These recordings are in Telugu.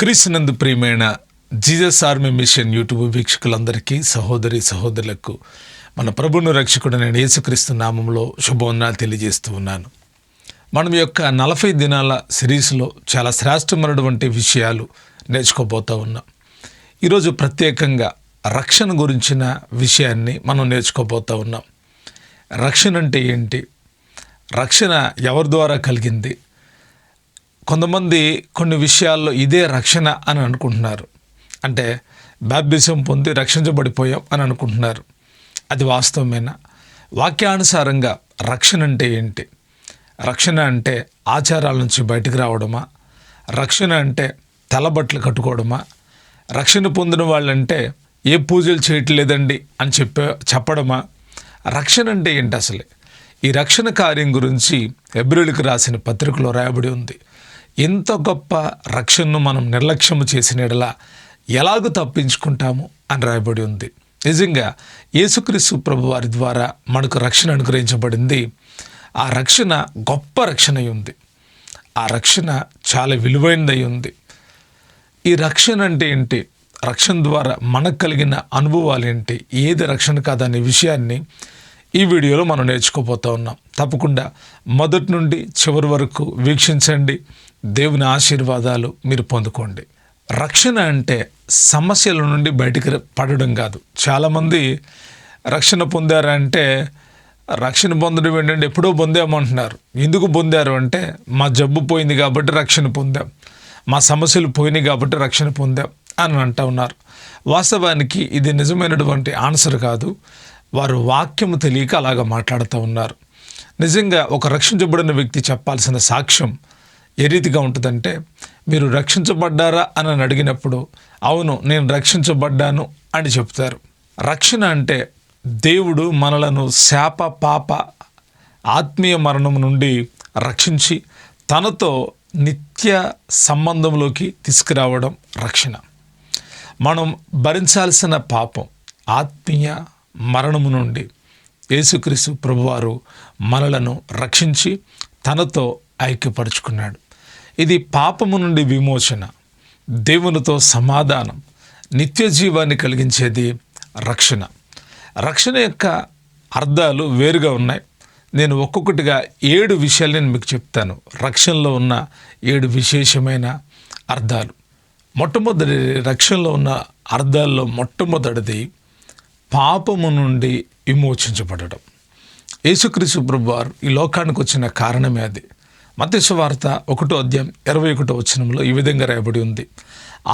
క్రీస్తునందు ప్రియమైన జీసస్ ఆర్మీ మిషన్ యూట్యూబ్ వీక్షకులందరికీ, సహోదరి సహోదరులకు మన ప్రభువును రక్షకుడైన యేసుక్రీస్తు నామంలో శుభవందనాలు తెలియజేస్తూ ఉన్నాను. మనం యొక్క 40 దినాల సిరీస్లో చాలా శ్రేష్టమైనటువంటి విషయాలు నేర్చుకోబోతూ ఉన్నాం. ఈరోజు ప్రత్యేకంగా రక్షణ గురించిన విషయాన్ని మనం నేర్చుకోబోతూ ఉన్నాం. రక్షణ అంటే ఏంటి? రక్షణ ఎవరి ద్వారా కలిగింది? కొంతమంది కొన్ని విషయాల్లో ఇదే రక్షణ అని అనుకుంటున్నారు. అంటే బాప్టిజం పొంది రక్షించబడిపోయాం అని అనుకుంటున్నారు. అది వాస్తవమేనా? వాక్యానుసారంగా రక్షణ అంటే ఏంటి? రక్షణ అంటే ఆచారాల నుంచి బయటకు రావడమా? రక్షణ అంటే తెల్లబట్టలు కట్టుకోవడమా? రక్షణ పొందిన వాళ్ళంటే ఏ పూజలు చేయట్లేదండి అని చెప్పడమా? రక్షణ అంటే ఏంటి అసలే? ఈ రక్షణ కార్యం గురించి హెబ్రీయులకు రాసిన పత్రికలో రాయబడి ఉంది. ఎంత గొప్ప రక్షణను మనం నిర్లక్ష్యము చేసిన యెడల ఎలాగూ తప్పించుకుంటాము అని రాయబడి ఉంది. నిజంగా యేసుక్రీస్తు ప్రభు వారి ద్వారా మనకు రక్షణ అనుగ్రహించబడింది. ఆ రక్షణ గొప్ప రక్షణ అయి ఉంది. ఆ రక్షణ చాలా విలువైనదై ఉంది. ఈ రక్షణ అంటే ఏంటి? రక్షణ ద్వారా మనకు కలిగిన అనుభవాలు ఏంటి? ఏది రక్షణ కాదనే విషయాన్ని ఈ వీడియోలో మనం నేర్చుకోబోతూ ఉన్నాం. తప్పకుండా మొదటి నుండి చివరి వరకు వీక్షించండి. దేవుని ఆశీర్వాదాలు మీరు పొందుకోండి. రక్షణ అంటే సమస్యల నుండి బయటికి పడడం కాదు. చాలామంది రక్షణ పొందారంటే రక్షణ పొందడం ఏంటంటే ఎప్పుడో పొందామంటున్నారు. ఎందుకు పొందారు అంటే మా జబ్బు పోయింది కాబట్టి రక్షణ పొందాం, మా సమస్యలు పోయినాయి కాబట్టి రక్షణ పొందాం అని అంటూ ఉన్నారు. వాస్తవానికి ఇది నిజమైనటువంటి ఆన్సర్ కాదు. వారు వాక్యము తెలియక అలాగ మాట్లాడుతూ ఉన్నారు. నిజంగా ఒక రక్షించబడిన వ్యక్తి చెప్పాల్సిన సాక్ష్యం ఏ రీతిగా ఉంటుందంటే, మీరు రక్షించబడ్డారా అని అడిగినప్పుడు అవును నేను రక్షించబడ్డాను అని చెప్తారు. రక్షణ అంటే దేవుడు మనలను శాప పాప ఆత్మీయ మరణం నుండి రక్షించి తనతో నిత్య సంబంధంలోకి తీసుకురావడం రక్షణ. మనం భరించాల్సిన పాపం ఆత్మీయ మరణము నుండి యేసుక్రీస్తు ప్రభువారు మనలను రక్షించి తనతో ఐక్యపరుచుకున్నాడు. ఇది పాపము నుండి విమోచన, దేవునితో సమాధానం, నిత్య జీవాన్ని కలిగించేది రక్షణ. రక్షణ యొక్క అర్థాలు వేరుగా ఉన్నాయి. నేను ఒక్కొక్కటిగా 7 విషయాలు నేను మీకు చెప్తాను. రక్షణలో ఉన్న 7 విశేషమైన అర్థాలు. మొట్టమొదటి రక్షణలో ఉన్న అర్థాల్లో మొట్టమొదటిది పాపము నుండి విమోచించబడడం. యేసుక్రీస్తు ప్రభువారు ఈ లోకానికి వచ్చిన కారణమే అది. మత్తయి సువార్త 1:21 ఈ విధంగా రాయబడి ఉంది,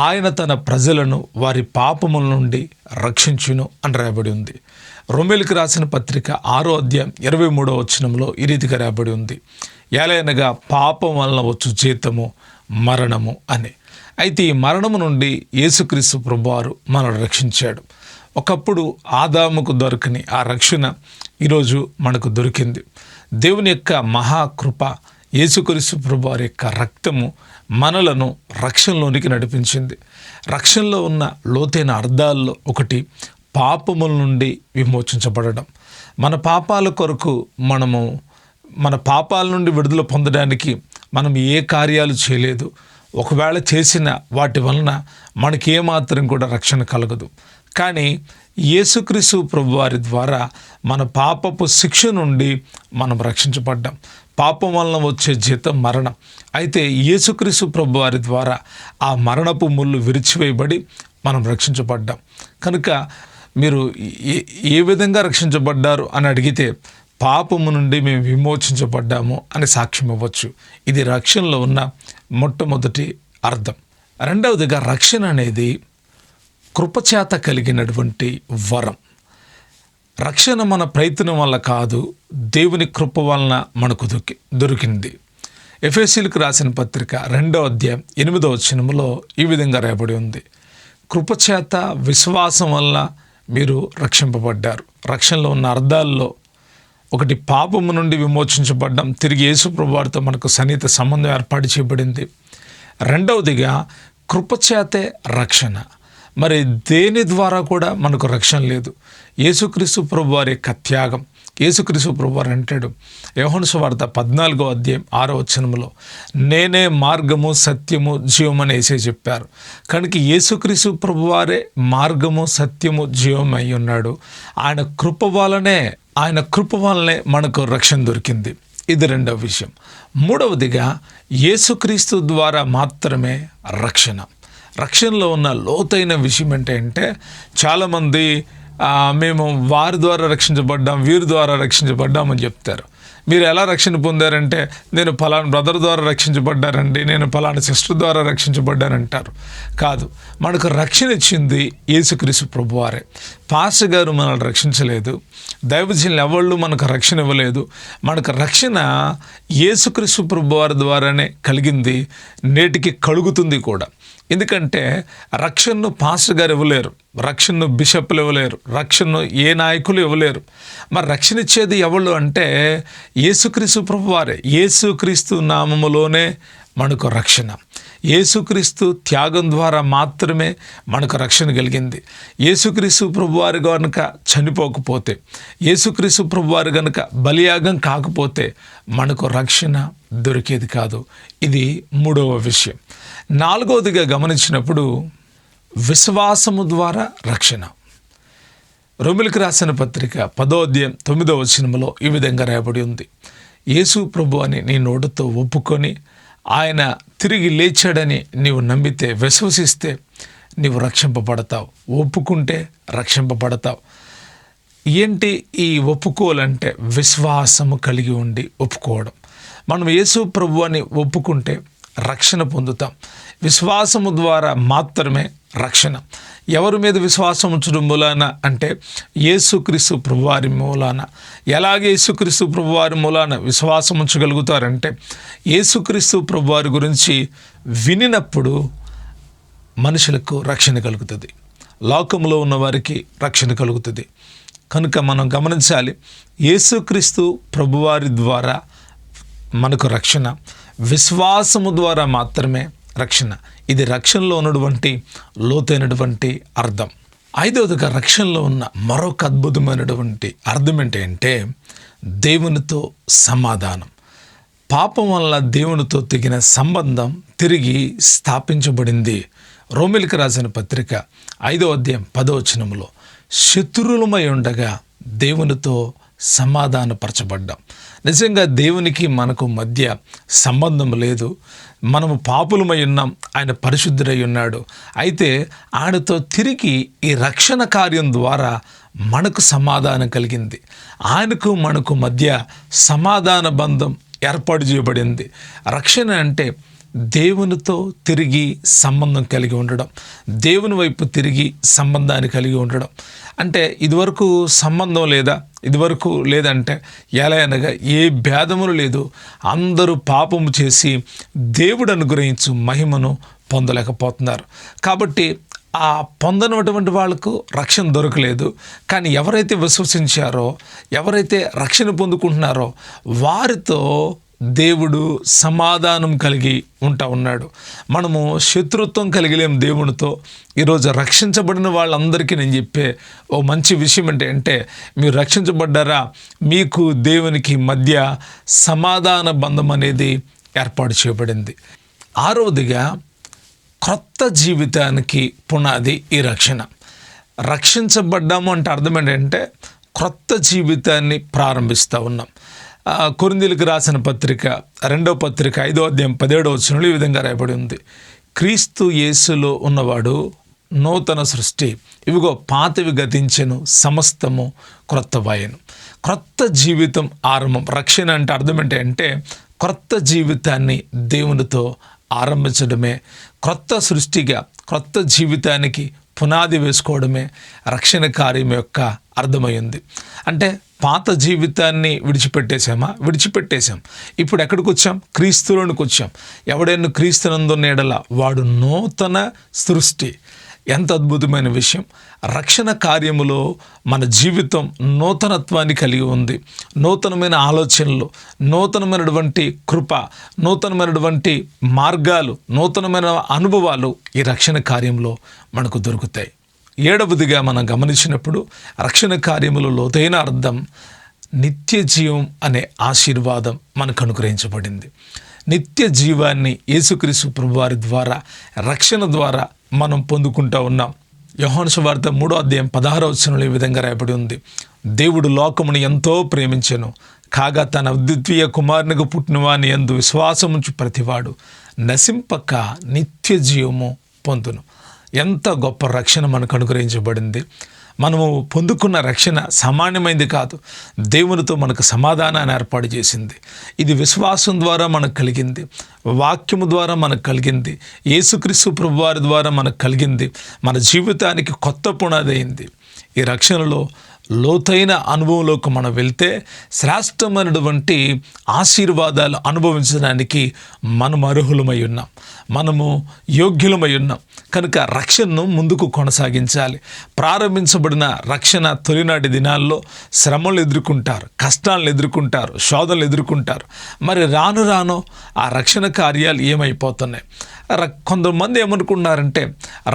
ఆయన తన ప్రజలను వారి పాపముల నుండి రక్షించును అని రాయబడి ఉంది. రోమేలుకు రాసిన పత్రిక 6:23 ఈ రీతిగా రాయబడి ఉంది, ఎలయనగా పాపం వలన వచ్చు జీతము మరణము అని. అయితే ఈ మరణము నుండి యేసుక్రీస్తు ప్రభువారు మనల్ని రక్షించాడు. ఒకప్పుడు ఆదాముకు దొరకని ఆ రక్షణ ఈరోజు మనకు దొరికింది. దేవుని యొక్క మహాకృప, యేసుక్రీస్తు ప్రభువారి యొక్క రక్తము మనలను రక్షణలోనికి నడిపించింది. రక్షణలో ఉన్న లోతైన అర్థాల్లో ఒకటి పాపముల నుండి విమోచించబడడం. మన పాపాల కొరకు మన పాపాల నుండి విడుదల పొందడానికి మనం ఏ కార్యాలు చేయలేదు. ఒకవేళ చేసిన వాటి వలన మనకి ఏమాత్రం కూడా రక్షణ కలగదు. కానీ యేసుక్రీస్తు ప్రభువారి ద్వారా మన పాపపు శిక్ష నుండి మనం రక్షించబడ్డాం. పాపం వలన వచ్చే జీతం మరణం. అయితే యేసుక్రీస్తు ప్రభువారి ద్వారా ఆ మరణపు ముళ్ళు విరిచివేయబడి మనం రక్షించబడ్డాం. కనుక మీరు ఏ విధంగా రక్షించబడ్డారు అని అడిగితే పాపము నుండి మేము విమోచించబడ్డాము అని సాక్ష్యం ఇవ్వచ్చు. ఇది రక్షణలో ఉన్న మొట్టమొదటి అర్థం. రెండవదిగా రక్షణ అనేది కృపచేత కలిగినటువంటి వరం. రక్షణ మన ప్రయత్నం వల్ల కాదు, దేవుని కృప వలన మనకు దొరికింది. ఎఫెసీయులకు రాసిన పత్రిక 2:8 ఈ విధంగా రాయబడి ఉంది, కృపచేత విశ్వాసం వల్ల మీరు రక్షింపబడ్డారు. రక్షణలో ఉన్న అర్థాల్లో ఒకటి పాపము నుండి విమోచించబడ్డం, తిరిగి యేసు ప్రభువారితో మనకు సన్నిహిత సంబంధం ఏర్పాటు చేయబడింది. రెండవదిగా కృపచేతే రక్షణ. మరి దేని ద్వారా కూడా మనకు రక్షణ లేదు. యేసుక్రీస్తు ప్రభువారి యొక్క త్యాగం, యేసుక్రీస్తు ప్రభువారు అంటాడు యోహాను సువార్త 14వ అధ్యాయం 6వ వచనంలో, నేనే మార్గము సత్యము జీవము అని యేసే చెప్పారు. కనుక యేసుక్రీస్తు ప్రభువారే మార్గము సత్యము జీవం అయి ఉన్నాడు. ఆయన కృప వలనే మనకు రక్షణ దొరికింది. ఇది రెండవ విషయం. మూడవదిగా యేసుక్రీస్తు ద్వారా మాత్రమే రక్షణలో ఉన్న లోతైన విషయం ఏంటంటే, చాలామంది మేము వారి ద్వారా రక్షించబడ్డాం, వీరి ద్వారా రక్షించబడ్డామని చెప్తారు. మీరు ఎలా రక్షణ పొందారంటే, నేను ఫలానా బ్రదర్ ద్వారా రక్షించబడ్డారండి, నేను ఫలానా సిస్టర్ ద్వారా రక్షించబడ్డానంటారు. కాదు, మనకు రక్షణ ఇచ్చింది యేసుక్రీస్తు ప్రభువారే. పాస్టర్ గారు మనల్ని రక్షించలేదు, దైవజనులు ఎవళ్ళు మనకు రక్షణ ఇవ్వలేదు. మనకు రక్షణ యేసుక్రీస్తు ప్రభువారి ద్వారానే కలిగింది, నేటికి కలుగుతుంది కూడా. ఎందుకంటే రక్షణను పాస్టర్ గారు ఇవ్వలేరు, రక్షణను బిషప్లు ఇవ్వలేరు, రక్షణను ఏ నాయకులు ఇవ్వలేరు. మరి రక్షణ ఇచ్చేది ఎవళ్ళు అంటే యేసుక్రీస్తు ప్రభువారే. యేసుక్రీస్తు నామములోనే మనకు రక్షణ. యేసుక్రీస్తు త్యాగం ద్వారా మాత్రమే మనకు రక్షణ కలిగింది. యేసుక్రీస్తు ప్రభువారు కనుక చనిపోకపోతే, యేసుక్రీస్తు ప్రభువారు కనుక బలియాగం కాకపోతే మనకు రక్షణ దొరికేది కాదు. ఇది మూడవ విషయం. నాలుగవదిగా గమనించినప్పుడు విశ్వాసము ద్వారా రక్షణ. రోమీయులకు రాసిన పత్రిక 10వ అధ్యాయం 9వ వచనంలో ఈ విధంగా రాయబడి ఉంది, యేసు ప్రభు అని నీ నోటితో ఒప్పుకొని ఆయన తిరిగి లేచాడని నీవు నమ్మితే, విశ్వసిస్తే నీవు రక్షింపబడతావు. ఒప్పుకుంటే రక్షింపబడతావు. ఏంటి ఈ ఒప్పుకోవాలంటే విశ్వాసము కలిగి ఉండి ఒప్పుకోవడం. మనం యేసు ప్రభు అని ఒప్పుకుంటే రక్షణ పొందుతాం. విశ్వాసము ద్వారా మాత్రమే రక్షణ. ఎవరి మీద విశ్వాసం ఉంచడం మూలాన అంటే యేసుక్రీస్తు ప్రభువారి మూలాన. ఎలాగే యేసుక్రీస్తు ప్రభువారి మూలాన విశ్వాసం ఉంచగలుగుతారంటే, యేసుక్రీస్తు ప్రభువారి గురించి వినినప్పుడు మనుషులకు రక్షణ కలుగుతుంది, లోకంలో ఉన్న వారికి రక్షణ కలుగుతుంది. కనుక మనం గమనించాలి, యేసుక్రీస్తు ప్రభువారి ద్వారా మనకు రక్షణ, విశ్వాసము ద్వారా మాత్రమే రక్షణ. ఇది రక్షణలో ఉన్నటువంటి లోతైనటువంటి అర్థం. ఐదవదిగా రక్షణలో ఉన్న మరొక అద్భుతమైనటువంటి అర్థం ఏంటంటే దేవునితో సమాధానం. పాపం వల్ల దేవునితో తెగిన సంబంధం తిరిగి స్థాపించబడింది. రోమీయులకు రాసిన పత్రిక 5వ అధ్యాయం 10వ వచనంలో, శత్రువులమై ఉండగా దేవునితో సమాధానపరచబడ్డాం. నిజంగా దేవునికి మనకు మధ్య సంబంధం లేదు. మనము పాపులమై ఉన్నాం, ఆయన పరిశుద్ధుడై ఉన్నాడు. అయితే ఆయనతో తిరిగి ఈ రక్షణ కార్యం ద్వారా మనకు సమాధానం కలిగింది. ఆయనకు మనకు మధ్య సమాధాన బంధం ఏర్పాటు చేయబడింది. రక్షణ అంటే దేవునితో తిరిగి సంబంధం కలిగి ఉండడం, దేవుని వైపు తిరిగి సంబంధాన్ని కలిగి ఉండడం. అంటే ఇదివరకు సంబంధం లేదా, ఇదివరకు లేదంటే ఎలా అనగా ఏ భేదములు లేదు. అందరూ పాపము చేసి దేవుడు అనుగ్రహించు మహిమను పొందలేకపోతున్నారు. కాబట్టి ఆ పొందనటువంటి వాళ్ళకు రక్షణ దొరకలేదు. కానీ ఎవరైతే విశ్వసించారో, ఎవరైతే రక్షణ పొందుకుంటున్నారో వారితో దేవుడు సమాధానం కలిగి ఉన్నాడు. మనము శత్రుత్వం కలిగలేం దేవునితో. ఈరోజు రక్షించబడిన వాళ్ళందరికీ నేను చెప్పే ఓ మంచి విషయం ఏంటంటే, మీరు రక్షించబడ్డారా, మీకు దేవునికి మధ్య సమాధాన బంధం అనేది ఏర్పాటు చేయబడింది. ఆరవదిగా క్రొత్త జీవితానికి పునాది ఈ రక్షణ. రక్షించబడ్డాము అంటే అర్థం ఏంటంటే క్రొత్త జీవితాన్ని ప్రారంభిస్తూ ఉన్నాం. కొరింథీయులకు రాసిన పత్రిక 2వ పత్రిక 5వ అధ్యాయం 17వ వచనంలో ఈ విధంగా రాయబడి ఉంది, క్రీస్తు యేసులో ఉన్నవాడు నూతన సృష్టి, ఇవిగో పాతవి గతించెను, సమస్తము క్రొత్తవాయెను. క్రొత్త జీవితం ఆరంభం. రక్షణ అంటే అర్థం ఏంటంటే క్రొత్త జీవితాన్ని దేవునితో ఆరంభించడమే, క్రొత్త సృష్టిగా క్రొత్త జీవితానికి పునాది వేసుకోవడమే రక్షణ కార్యం యొక్క అర్థమైంది. అంటే పాత జీవితాన్ని విడిచిపెట్టేశాం. ఇప్పుడు ఎక్కడికి వచ్చాం? క్రీస్తులోనికి వచ్చాం. ఎవడైనా క్రీస్తునందున్న ఎడల వాడు నూతన సృష్టి. ఎంత అద్భుతమైన విషయం! రక్షణ కార్యములో మన జీవితం నూతనత్వాన్ని కలిగి ఉంది. నూతనమైన ఆలోచనలు, నూతనమైనటువంటి కృప, నూతనమైనటువంటి మార్గాలు, నూతనమైన అనుభవాలు ఈ రక్షణ కార్యంలో మనకు దొరుకుతాయి. 7వదిగా మనం గమనించినప్పుడు రక్షణ కార్యములో లోతైన అర్థం నిత్య జీవం అనే ఆశీర్వాదం మనకు అనుగ్రహించబడింది. నిత్య జీవాన్ని యేసుక్రీస్తు ప్రభువారి ద్వారా, రక్షణ ద్వారా మనం పొందుకుంటూ ఉన్నాం. యోహాను సువార్త 3:16 ఈ విధంగా రాయబడి ఉంది, దేవుడు లోకమును ఎంతో ప్రేమించెను, కాగా తన అద్వితీయ కుమారునిగా పుట్టినవాని యందు విశ్వాసముంచు ప్రతివాడు నశింపక నిత్య జీవము పొందును. ఎంత గొప్ప రక్షణ మనకు అనుగ్రహించబడింది. మనము పొందుకున్న రక్షణ సామాన్యమైంది కాదు. దేవునితో మనకు సమాధానాన్ని ఏర్పాటు చేసింది. ఇది విశ్వాసం ద్వారా మనకు కలిగింది, వాక్యము ద్వారా మనకు కలిగింది, యేసుక్రీస్తు ప్రభువారి ద్వారా మనకు కలిగింది. మన జీవితానికి కొత్త పునాది అయింది. ఈ రక్షణలో లోతైన అనుభవంలోకి మనం వెళ్తే శ్రేష్టమైనటువంటి ఆశీర్వాదాలు అనుభవించడానికి మనం అర్హులమై ఉన్నాం, మనము యోగ్యులమై ఉన్నాం. కనుక రక్షణను ముందుకు కొనసాగించాలి. ప్రారంభించబడిన రక్షణ తొలినాటి దినాల్లో శ్రమలు ఎదుర్కొంటారు, కష్టాలను ఎదుర్కొంటారు, శోధనలు ఎదుర్కొంటారు. మరి రాను రాను ఆ రక్షణ కార్యాలు ఏమైపోతున్నాయి? కొంతమంది ఏమనుకుంటున్నారంటే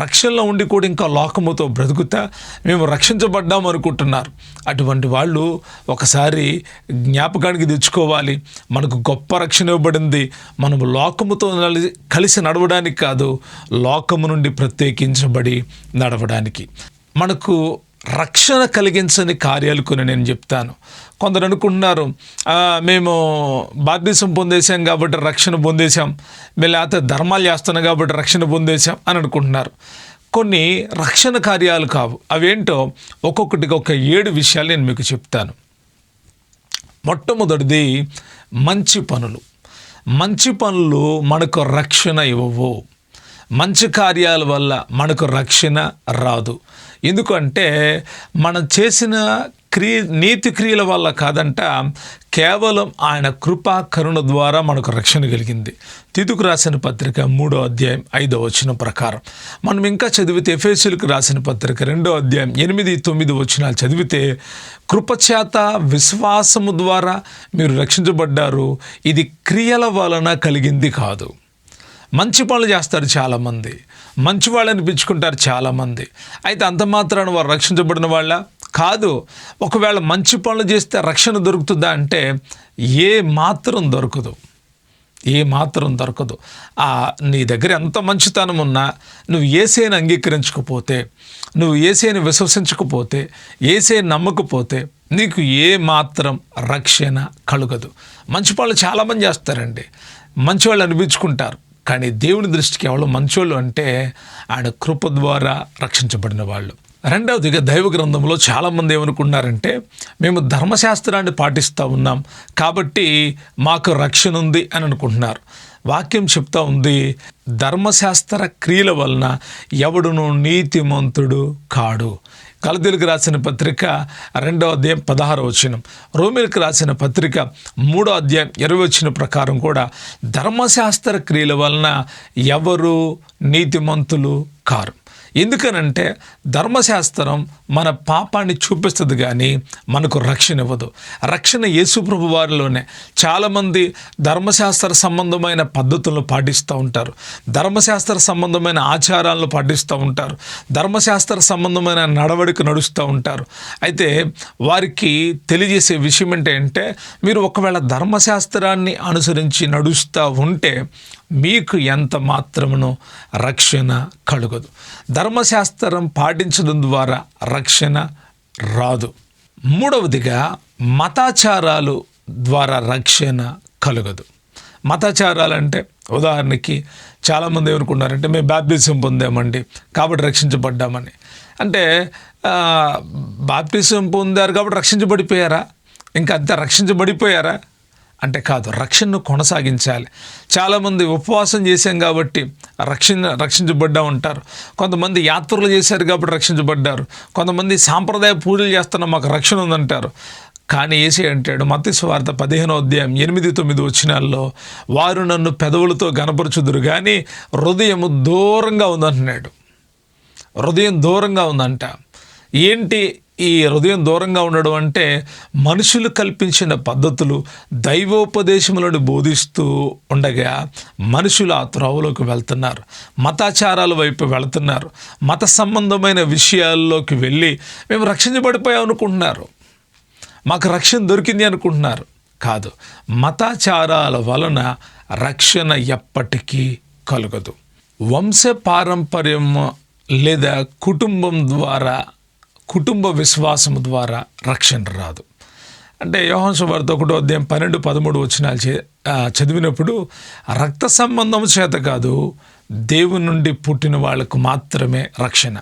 రక్షణలో ఉండి కూడా ఇంకా లోకముతో బ్రతుకుతా మేము రక్షించబడ్డాం అనుకుంటున్నారు. అటువంటి వాళ్ళు ఒకసారి జ్ఞాపకానికి తెచ్చుకోవాలి, మనకు గొప్ప రక్షణ ఇవ్వబడింది. మనము లోకముతో కలిసి నడవడానికి కాదు, లోకము నుండి ప్రత్యేకించబడి నడవడానికి. మనకు రక్షణ కలిగించని కార్యాలు కొన్ని నేను చెప్తాను. కొందరు అనుకుంటున్నారు మేము బాప్తిసం పొందేశాం కాబట్టి రక్షణ పొందేశాం, మేము లేకపోతే ధర్మాలు చేస్తున్నాం కాబట్టి రక్షణ పొందేశాం అని అనుకుంటున్నారు. కొన్ని రక్షణ కార్యాలు కావు. అవేంటో ఒక్కొక్కటికి ఒక 7 విషయాలు నేను మీకు చెప్తాను. మొట్టమొదటిది మంచి పనులు. మంచి పనులు మనకు రక్షణ ఇవ్వవు. మంచి కార్యాల వల్ల మనకు రక్షణ రాదు. ఎందుకంటే మనం చేసిన నీతి క్రియల వల్ల కాదంట, కేవలం ఆయన కృపా కరుణ ద్వారా మనకు రక్షణ కలిగింది. తీతుకు రాసిన పత్రిక 3:5 ప్రకారం మనం ఇంకా చదివితే, ఎఫెసీయులకు రాసిన పత్రిక 2:8-9 చదివితే, కృపచేత విశ్వాసము ద్వారా మీరు రక్షించబడ్డారు, ఇది క్రియల వలన కలిగింది కాదు. మంచి పనులు చేస్తారు చాలామంది, మంచి వాళ్ళు అనిపించుకుంటారు చాలామంది. అయితే అంత మాత్రాన వారు రక్షించబడిన వాళ్ళ కాదు. ఒకవేళ మంచి పనులు చేస్తే రక్షణ దొరుకుతుందా అంటే ఏ మాత్రం దొరకదు. నీ దగ్గర ఎంత మంచితనం ఉన్నా నువ్వు యేసేని అంగీకరించకపోతే, నువ్వు యేసేని విశ్వసించకపోతే, యేసేని నమ్మకపోతే నీకు ఏ మాత్రం రక్షణ కలుగదు. మంచి పనులు చాలామంది చేస్తారండి, మంచివాళ్ళు అనిపించుకుంటారు. కానీ దేవుని దృష్టికి ఎవరు మంచోళ్ళు అంటే ఆయన కృప ద్వారా రక్షించబడిన వాళ్ళు. రెండవదిగా దైవ గ్రంథంలో చాలామంది ఏమనుకున్నారంటే మేము ధర్మశాస్త్రాన్ని పాటిస్తూ ఉన్నాం కాబట్టి మాకు రక్షణ ఉంది అని అనుకుంటున్నారు. వాక్యం చెప్తా ఉంది, ధర్మశాస్త్ర క్రియల వలన ఎవడును నీతిమంతుడు కాడు. గలతీయులకు రాసిన పత్రిక 2:16, రోమీయులకు రాసిన పత్రిక 3:20 ప్రకారం కూడా ధర్మశాస్త్ర క్రియల వలన ఎవరు నీతిమంతులు కారు. ఎందుకనంటే ధర్మశాస్త్రం మన పాపాన్ని చూపిస్తుంది కానీ మనకు రక్షణ ఇవ్వదు. రక్షణ యేసు ప్రభు వారిలోనే. చాలామంది ధర్మశాస్త్ర సంబంధమైన పద్ధతులను పాటిస్తూ ఉంటారు, ధర్మశాస్త్ర సంబంధమైన ఆచారాలను పాటిస్తూ ఉంటారు, ధర్మశాస్త్ర సంబంధమైన నడవడిక నడుస్తూ ఉంటారు. అయితే వారికి తెలియజేసే విషయం ఏంటంటే మీరు ఒకవేళ ధర్మశాస్త్రాన్ని అనుసరించి నడుస్తూ ఉంటే మీకు ఎంత మాత్రమును రక్షణ కలుగదు. ధర్మశాస్త్రం పాటించడం ద్వారా రక్షణ రాదు. మూడవదిగా మతాచారాలు ద్వారా రక్షణ కలుగదు. మతాచారాలు అంటే ఉదాహరణకి చాలామంది ఏమనుకున్నారంటే మేము బాప్టిజం పొందామండి కాబట్టి రక్షించబడ్డామని. అంటే బాప్టిజం పొందారు కాబట్టి రక్షించబడిపోయారా? ఇంకా అంతే రక్షించబడిపోయారా అంటే కాదు, రక్షణను కొనసాగించాలి. చాలామంది ఉపవాసం చేశాం కాబట్టి రక్షించబడ్డా ఉంటారు, కొంతమంది యాత్రలు చేశారు కాబట్టి రక్షించబడ్డారు, కొంతమంది సాంప్రదాయ పూజలు చేస్తున్న మాకు రక్షణ ఉందంటారు. కానీ యేసయ్య అంటాడు మత్తయి సువార్త 15:8-9 వారు నన్ను పెదవులతో గనపరచుదురు కానీ హృదయము దూరంగా ఉందంటున్నాడు. హృదయం దూరంగా ఉందంట. ఏంటి ఈ హృదయం దూరంగా ఉండడం అంటే మనుషులు కల్పించిన పద్ధతులు దైవోపదేశములను బోధిస్తూ ఉండగా మనుషులు ఆ త్రోవలోకి వెళ్తున్నారు, మతాచారాల వైపు వెళుతున్నారు, మత సంబంధమైన విషయాల్లోకి వెళ్ళి మేము రక్షించబడిపోయాం అనుకుంటున్నారు. మాకు రక్షణ దొరికింది అనుకుంటున్నారు. కాదు, మతాచారాల వలన రక్షణ ఎప్పటికీ కలగదు. వంశ పారంపర్యం లేదా కుటుంబం ద్వారా, కుటుంబ విశ్వాసం ద్వారా రక్షణ రాదు. అంటే యోహాను సువార్త 1:12-13 వచనాలు చదివినప్పుడు రక్త సంబంధం చేత కాదు, దేవుని నుండి పుట్టిన వాళ్ళకు మాత్రమే రక్షణ.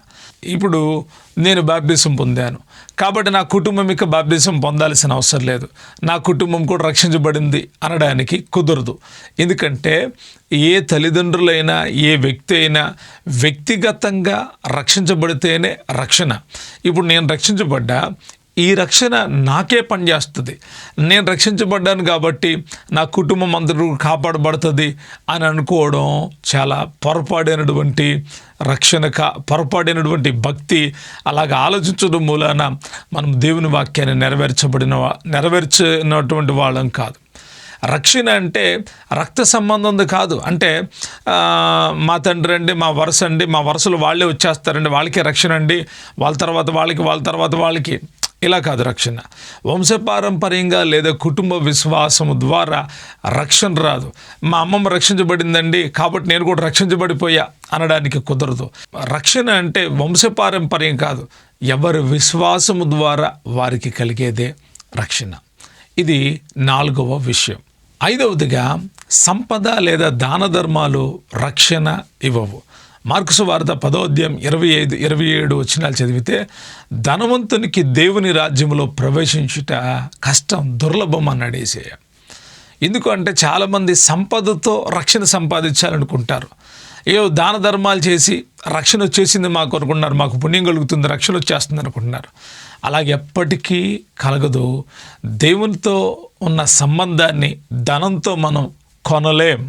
ఇప్పుడు నేను బాప్టిజం పొందాను కాబట్టి నా కుటుంబం ఇక బాప్టిజం పొందాల్సిన అవసరం లేదు, నా కుటుంబం కూడా రక్షించబడింది అనడానికి కుదరదు. ఎందుకంటే ఏ తల్లిదండ్రులైనా ఏ వ్యక్తి అయినా వ్యక్తిగతంగా రక్షించబడితేనే రక్షణ. ఇప్పుడు నేను రక్షించబడ్డా, ఈ రక్షణ నాకే పనిచేస్తుంది. నేను రక్షించబడ్డాను కాబట్టి నా కుటుంబం అందరూ కాపాడబడుతుంది అని అనుకోవడం చాలా పొరపాడైనటువంటి పొరపాడైనటువంటి భక్తి. అలాగ ఆలోచించడం మూలాన మనం దేవుని వాక్యాన్ని నెరవేర్చినటువంటి వాళ్ళం కాదు. రక్షణ అంటే రక్త సంబంధం కాదు. అంటే మా తండ్రి అండి, మా వరుస అండి, మా వరుసలు వాళ్ళే వచ్చేస్తారండి, వాళ్ళకే రక్షణ అండి, వాళ్ళ తర్వాత వాళ్ళకి ఇలా కాదు రక్షణ. వంశపారంపర్యంగా లేదా కుటుంబ విశ్వాసము ద్వారా రక్షణ రాదు. మా అమ్మమ్మ రక్షించబడిందండి కాబట్టి నేను కూడా రక్షించబడిపోయా అనడానికి కుదరదు. రక్షణ అంటే వంశపారంపర్యం కాదు, ఎవరి విశ్వాసము ద్వారా వారికి కలిగేదే రక్షణ. ఇది 4వ విషయం. 5వదిగా సంపద లేదా దాన ధర్మాలు రక్షణ ఇవ్వవు. మార్కు సువార్త 10:25-27 వచనాలు చదివితే, ధనవంతునికి దేవుని రాజ్యంలో ప్రవేశించుట కష్టం, దుర్లభం అన్నాడు యేసయ్య. ఎందుకంటే చాలామంది సంపదతో రక్షణ సంపాదించాలనుకుంటారు. దాన ధర్మాలు చేసి రక్షణ వచ్చేసింది మాకు అనుకుంటున్నారు, మాకు పుణ్యం కలుగుతుంది, రక్షణ వచ్చేస్తుంది అనుకుంటున్నారు. అలాగే ఎప్పటికీ కలగదు. దేవునితో ఉన్న సంబంధాన్ని ధనంతో మనం కొనలేం.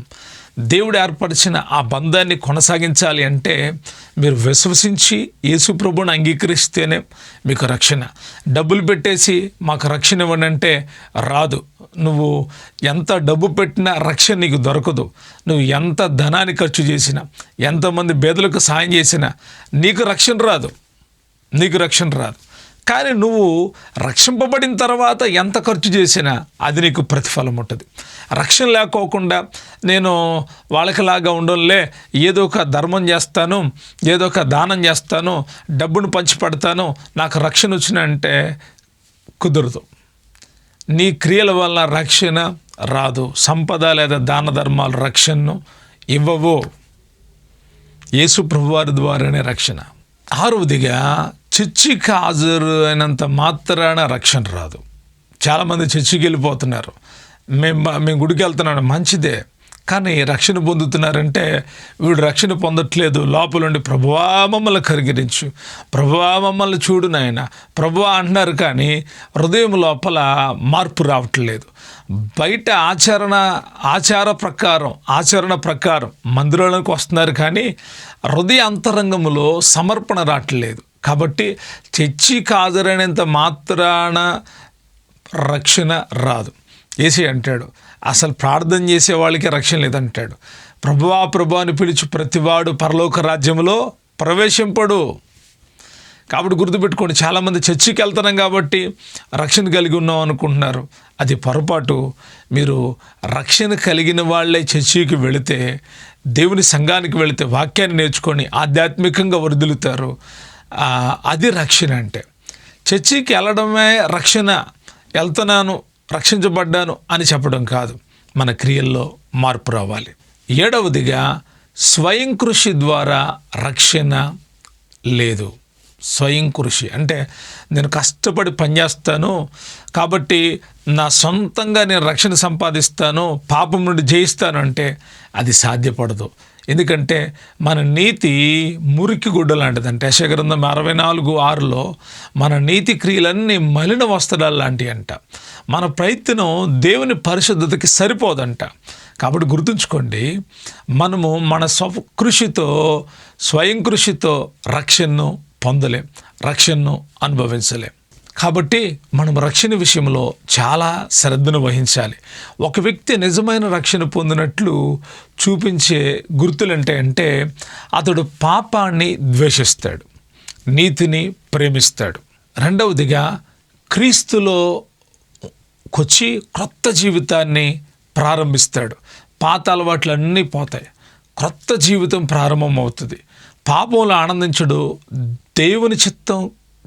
దేవుడు ఏర్పరిచిన ఆ బంధాన్ని కొనసాగించాలి అంటే మీరు విశ్వసించి యేసు ప్రభువుని అంగీకరిస్తేనే మీకు రక్షణ. డబ్బులు పెట్టేసి మాకు రక్షణ ఇవ్వండి అంటే రాదు. నువ్వు ఎంత డబ్బు పెట్టినా రక్షణ నీకు దొరకదు. నువ్వు ఎంత ధనాన్ని ఖర్చు చేసినా, ఎంతమంది పేదలకు సాయం చేసినా నీకు రక్షణ రాదు. కానీ నువ్వు రక్షింపబడిన తర్వాత ఎంత ఖర్చు చేసినా అది నీకు ప్రతిఫలం ఉంటుంది. రక్షణ లేకోకుండా నేను వాళ్ళకిలాగా ఉండలే, ఏదో ఒక ధర్మం చేస్తాను, ఏదో ఒక దానం చేస్తాను, డబ్బును పంచి పెడతాను, నాకు రక్షణ వచ్చిన అంటే కుదరదు. నీ క్రియల వల్ల రక్షణ రాదు. సంపద లేదా దాన ధర్మాలు రక్షణను ఇవ్వవు. యేసు ప్రభువారి ద్వారానే రక్షణ. 6వదిగా చర్చికి హాజరు అయినంత మాత్రాన రక్షణ రాదు. చాలామంది చర్చికి వెళ్ళిపోతున్నారు, మేము గుడికి వెళ్తున్నాడు, మంచిదే, కానీ రక్షణ పొందుతున్నారంటే వీడు రక్షణ పొందట్లేదు. లోపలుండి ప్రభువా మమ్మల్ని కరిగిరించు, ప్రభువా మమ్మల్ని చూడు నాయన, ప్రభువా అంటున్నారు, కానీ హృదయం లోపల మార్పు రావట్లేదు. బయట ఆచరణ ప్రకారం మందిరంలోకి వస్తున్నారు, కానీ హృదయ అంతరంగంలో సమర్పణ రావట్లేదు. కాబట్టి చర్చికి హాజరైనంత మాత్రాన రక్షణ రాదు. యేసయ్య అంటాడు, అసలు ప్రార్థన చేసే వాళ్ళకి రక్షణ లేదంటాడు. ప్రభువా అని పిలిచి ప్రతివాడు పరలోక రాజ్యంలో ప్రవేశింపడు. కాబట్టి గుర్తుపెట్టుకోండి, చాలామంది చర్చికి వెళ్తున్నాం కాబట్టి రక్షణ కలిగి ఉన్నాం అనుకుంటున్నారు. అది పొరపాటు. మీరు రక్షణ కలిగిన వాళ్ళే చర్చికి వెళితే, దేవుని సంఘానికి వెళితే వాక్యాన్ని నేర్చుకొని ఆధ్యాత్మికంగా వర్ధిల్లుతారు. అది రక్షణ అంటే. చర్చికి వెళ్ళడమే రక్షణ, వెళ్తున్నాను రక్షించబడ్డాను అని చెప్పడం కాదు. మన క్రియల్లో మార్పు రావాలి. 7వదిగా స్వయం కృషి ద్వారా రక్షణ లేదు. స్వయం కృషి అంటే నేను కష్టపడి పనిచేస్తాను కాబట్టి నా సొంతంగా నేను రక్షణ సంపాదిస్తాను, పాపం నుండి జయిస్తాను అంటే అది సాధ్యపడదు. ఎందుకంటే మన నీతి మురికి గుడ్డ లాంటిది. అంటే యెషయా గ్రంథం 64:6లో మన నీతి క్రియలన్నీ మలిన వస్త్రాలు లాంటివి అంట. మన ప్రయత్నం దేవుని పరిశుద్ధతకి సరిపోదంట. కాబట్టి గుర్తుంచుకోండి, మనము మన స్వయం కృషితో రక్షణను పొందలేం, రక్షణను అనుభవించలేం. కాబట్టి మనం రక్షణ విషయంలో చాలా శ్రద్ధను వహించాలి. ఒక వ్యక్తి నిజమైన రక్షణ పొందినట్లు చూపించే గుర్తులంటే అతడు పాపాన్ని ద్వేషిస్తాడు, నీతిని ప్రేమిస్తాడు. 2వదిగా క్రీస్తులో కొచ్చి క్రొత్త జీవితాన్ని ప్రారంభిస్తాడు. పాత అలవాట్లన్నీ పోతాయి, క్రొత్త జీవితం ప్రారంభమవుతుంది. పాపంలో ఆనందించడు, దేవుని చిత్తం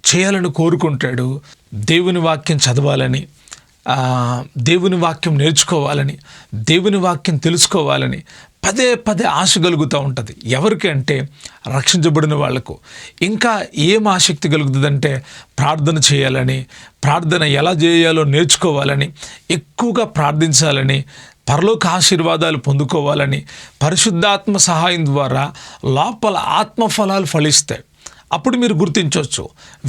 చేయాలని కోరుకుంటాడు. దేవుని వాక్యం చదవాలని, దేవుని వాక్యం నేర్చుకోవాలని, దేవుని వాక్యం తెలుసుకోవాలని పదే పదే ఆశ కలుగుతూ ఉంటుంది. ఎవరికి అంటే రక్షించబడిన వాళ్లకు. ఇంకా ఏం ఆసక్తి కలుగుతుందంటే ప్రార్థన చేయాలని, ప్రార్థన ఎలా చేయాలో నేర్చుకోవాలని, ఎక్కువగా ప్రార్థించాలని, పరలోక ఆశీర్వాదాలు పొందుకోవాలని, పరిశుద్ధాత్మ సహాయం ద్వారా లోపల ఆత్మఫలాలు ఫలిస్తాయి. అప్పుడు మీరు గుర్తించవచ్చు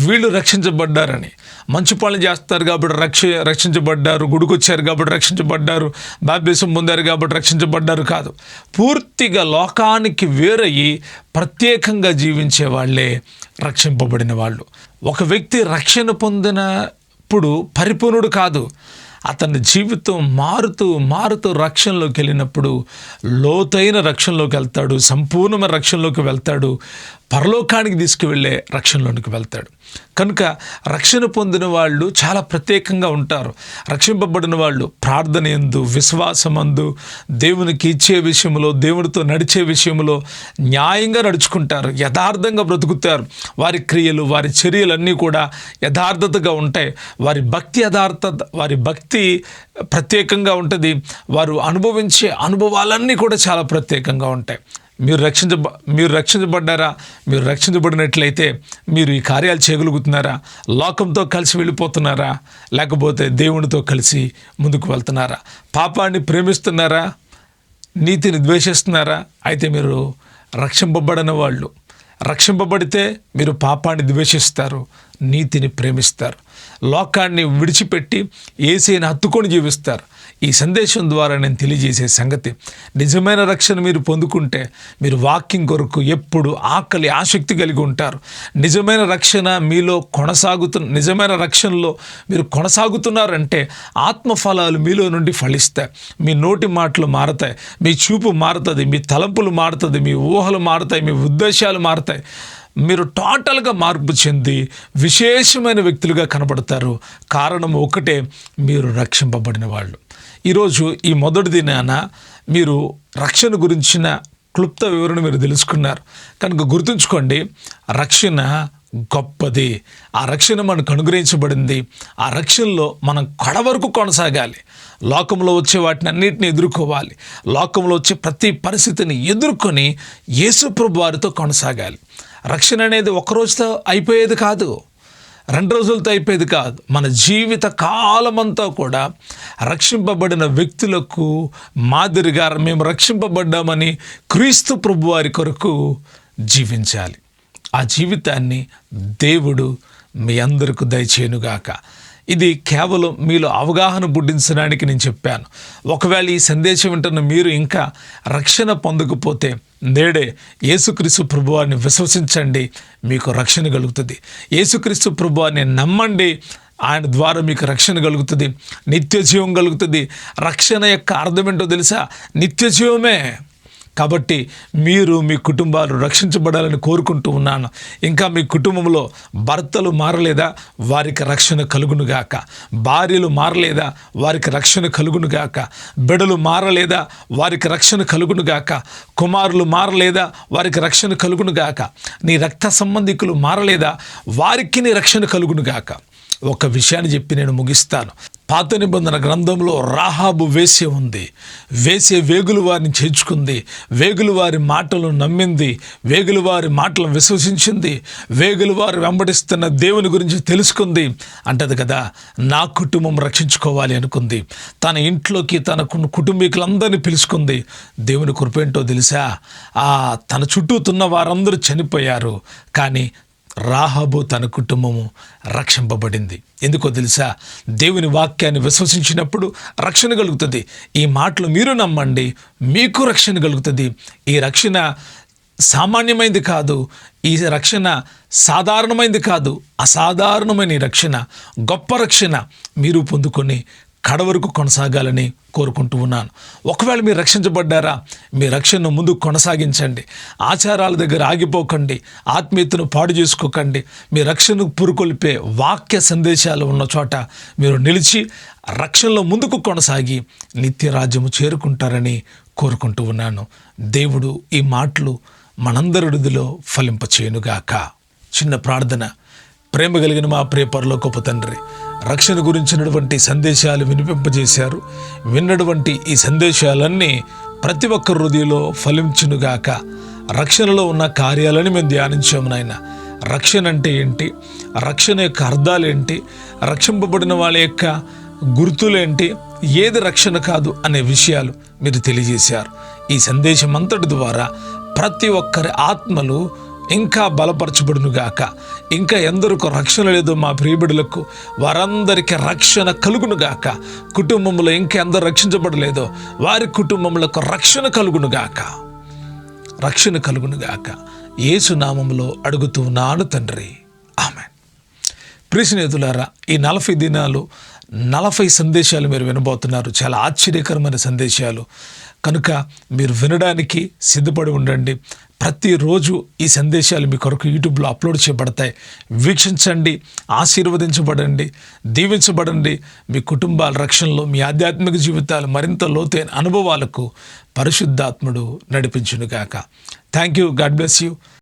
వీళ్ళు రక్షించబడ్డారని. మంచి పనులు చేస్తారు కాబట్టి రక్షించబడ్డారు, గుడికొచ్చారు కాబట్టి రక్షించబడ్డారు, బాప్తిసం పొందారు కాబట్టి రక్షించబడ్డారు కాదు. పూర్తిగా లోకానికి వేరయ్యి ప్రత్యేకంగా జీవించే వాళ్ళే రక్షింపబడిన వాళ్ళు. ఒక వ్యక్తి రక్షణ పొందినప్పుడు పరిపూర్ణుడు కాదు. అతని జీవితం మారుతూ మారుతూ రక్షణలోకి వెళ్ళినప్పుడు లోతైన రక్షణలోకి వెళ్తాడు, సంపూర్ణమైన రక్షణలోకి వెళ్తాడు, పరలోకానికి తీసుకువెళ్ళే రక్షణలోనికి వెళ్తాడు. కనుక రక్షణ పొందిన వాళ్ళు చాలా ప్రత్యేకంగా ఉంటారు. రక్షింపబడిన వాళ్ళు ప్రార్థన యందు, విశ్వాసమందు, దేవునికి ఇచ్చే విషయంలో, దేవునితో నడిచే విషయంలో న్యాయంగా నడుచుకుంటారు, యథార్థంగా బ్రతుకుతారు. వారి క్రియలు, వారి చర్యలన్నీ కూడా యథార్థతగా ఉంటాయి. వారి భక్తి ప్రత్యేకంగా ఉంటుంది. వారు అనుభవించే అనుభవాలన్నీ కూడా చాలా ప్రత్యేకంగా ఉంటాయి. మీరు రక్షించబడ్డారా? మీరు రక్షించబడినట్లయితే మీరు ఈ కార్యాలు చేయగలుగుతున్నారా? లోకంతో కలిసి వెళ్ళిపోతున్నారా? లేకపోతే దేవునితో కలిసి ముందుకు వెళ్తున్నారా? పాపాన్ని ప్రేమిస్తున్నారా? నీతిని ద్వేషిస్తున్నారా? అయితే మీరు రక్షింపబడిన వాళ్ళు. రక్షింపబడితే మీరు పాపాన్ని ద్వేషిస్తారు, నీతిని ప్రేమిస్తారు, లోకాన్ని విడిచిపెట్టి యేసుని హత్తుకొని జీవిస్తారు. ఈ సందేశం ద్వారా నేను తెలియజేసే సంగతి, నిజమైన రక్షణ మీరు పొందుకుంటే మీరు వాక్యం కొరకు ఎప్పుడు ఆసక్తి కలిగి ఉంటారు. నిజమైన రక్షణ మీలో నిజమైన రక్షణలో మీరు కొనసాగుతున్నారంటే ఆత్మఫలాలు మీలో నుండి ఫలిస్తాయి. మీ నోటి మాటలు మారతాయి, మీ చూపు మారుతుంది, మీ తలంపులు మారుతుంది, మీ ఊహలు మారుతాయి, మీ ఉద్దేశాలు మారుతాయి. మీరు టోటల్గా మార్పు చెంది విశేషమైన వ్యక్తులుగా కనబడతారు. కారణం ఒకటే, మీరు రక్షింపబడిన వాళ్ళు. ఈరోజు ఈ మొదటి దినాన మీరు రక్షణ గురించిన క్లుప్త వివరణ మీరు తెలుసుకున్నారు కనుక గుర్తుంచుకోండి, రక్షణ గొప్పది. ఆ రక్షణ మనకు అనుగ్రహించబడింది. ఆ రక్షణలో మనం కడవరకు కొనసాగాలి. లోకంలో వచ్చే వాటిని అన్నిటిని ఎదుర్కోవాలి. లోకంలో వచ్చే ప్రతి పరిస్థితిని ఎదుర్కొని యేసు ప్రభు వారితో కొనసాగాలి. రక్షణ అనేది ఒకరోజుతో అయిపోయేది కాదు, 2 రోజులతో అయిపోయేది కాదు. మన జీవిత కాలమంతా కూడా రక్షింపబడిన వ్యక్తులకు మాదిరిగా మేము రక్షింపబడ్డామని క్రీస్తు ప్రభు వారి కొరకు జీవించాలి. ఆ జీవితాన్ని దేవుడు మీ అందరికీ దయచేయునుగాక. ఇది కేవలం మీలో అవగాహన పుట్టించడానికి నేను చెప్పాను. ఒకవేళ ఈ సందేశం వింటున్న మీరు ఇంకా రక్షణ పొందకపోతే నేడే యేసుక్రీస్తు ప్రభువాన్ని విశ్వసించండి, మీకు రక్షణ కలుగుతుంది. యేసుక్రీస్తు ప్రభువాన్ని నమ్మండి, ఆయన ద్వారా మీకు రక్షణ కలుగుతుంది, నిత్య జీవం కలుగుతుంది. రక్షణ యొక్క అర్థం ఏంటో తెలుసా? నిత్య జీవమే. కాబట్టి మీరు మీ కుటుంబాలు రక్షించబడాలని కోరుకుంటూ ఉన్నాను. ఇంకా మీ కుటుంబంలో భర్తలు మారలేదా? వారికి రక్షణ కలుగునుగాక. భార్యలు మారలేదా? వారికి రక్షణ కలుగునుగాక. బిడ్డలు మారలేదా? వారికి రక్షణ కలుగునుగాక. కుమారులు మారలేదా? వారికి రక్షణ కలుగునుగాక. నీ రక్త సంబంధికులు మారలేదా? వారికి నీ రక్షణ కలుగునుగాక. ఒక విషయాన్ని చెప్పి నేను ముగిస్తాను. పాత నిబంధన గ్రంథంలో రాహాబు వేశ్య ఉంది. వేశ్య వేగులు వారిని చేర్చుకుంది, వేగులు వారి మాటలు నమ్మింది, వేగులు వారి మాటలను విశ్వసించింది, వేగులు వారు వెంబడిస్తున్న దేవుని గురించి తెలుసుకుంది. అంటది కదా, నా కుటుంబం రక్షించుకోవాలి అనుకుంది. తన ఇంట్లోకి తన కుటుంబీకులందరినీ పిలుచుకుంది. దేవుని కృపేంటో తెలుసా? తన చుట్టూ ఉన్న వారందరూ చనిపోయారు, కానీ రాహాబు తన కుటుంబము రక్షింపబడింది. ఎందుకో తెలుసా? దేవుని వాక్యాన్ని విశ్వసించినప్పుడు రక్షణ కలుగుతుంది. ఈ మాటలు మీరు నమ్మండి, మీకు రక్షణ కలుగుతుంది. ఈ రక్షణ సామాన్యమైనది కాదు, ఈ రక్షణ సాధారణమైనది కాదు, అసాధారణమైన ఈ రక్షణ, గొప్ప రక్షణ మీరు పొందుకొని కడవరకు కొనసాగాలని కోరుకుంటూ ఉన్నాను. ఒకవేళ మీరు రక్షించబడ్డారా? మీ రక్షణను ముందుకు కొనసాగించండి. ఆచారాల దగ్గర ఆగిపోకండి, ఆత్మీయతను పాడు చేసుకోకండి. మీ రక్షణకు పురుకొల్పే వాక్య సందేశాలు ఉన్న చోట మీరు నిలిచి రక్షణలో ముందుకు కొనసాగి నిత్యరాజ్యము చేరుకుంటారని కోరుకుంటూ ఉన్నాను. దేవుడు ఈ మాటలు మనందరిలో ఫలింపచేయునుగాక. చిన్న ప్రార్థన. ప్రేమ కలిగిన మా ప్రియ పరలోకపు తండ్రి, రక్షణ గురించినటువంటి సందేశాలు వినిపింపజేశారు. విన్నటువంటి ఈ సందేశాలన్నీ ప్రతి ఒక్క హృదయంలో ఫలించునుగాక. రక్షణలో ఉన్న కార్యాలని మేము ధ్యానించాము నాయన. రక్షణ అంటే ఏంటి, రక్షణ యొక్క అర్థాలేంటి, రక్షింపబడిన వాళ్ళ యొక్క గుర్తులేంటి, ఏది రక్షణ కాదు అనే విషయాలు మీరు తెలియజేశారు. ఈ సందేశం అంతటి ద్వారా ప్రతి ఒక్కరి ఆత్మలు ఇంకా బలపరచబడునుగాక. ఇంకా ఎందరికో రక్షణ లేదో మా ప్రియబిడ్డలకు వారందరికీ రక్షణ కలుగునుగాక. కుటుంబంలో ఇంకా ఎందరు రక్షించబడలేదో వారి కుటుంబములకు రక్షణ కలుగునుగాక. రక్షణ కలుగునుగాక. యేసు నామములో అడుగుతున్నాను తండ్రి, ఆమేన్. ప్రియ స్నేహితులారా, ఈ 40 దినాలు 40 సందేశాలు మీరు వినబోతున్నారు. చాలా ఆశ్చర్యకరమైన సందేశాలు కనుక మీరు వినడానికి సిద్ధపడి ఉండండి. ప్రతిరోజు ఈ సందేశాలు మీ కొరకు యూట్యూబ్లో అప్లోడ్ చేయబడతాయి. వీక్షించండి, ఆశీర్వదించబడండి, దీవించబడండి. మీ కుటుంబాల రక్షణలో, మీ ఆధ్యాత్మిక జీవితాలు మరింత లోతైన అనుభవాలకు పరిశుద్ధాత్ముడు నడిపించునుగాక. Thank you. God bless you.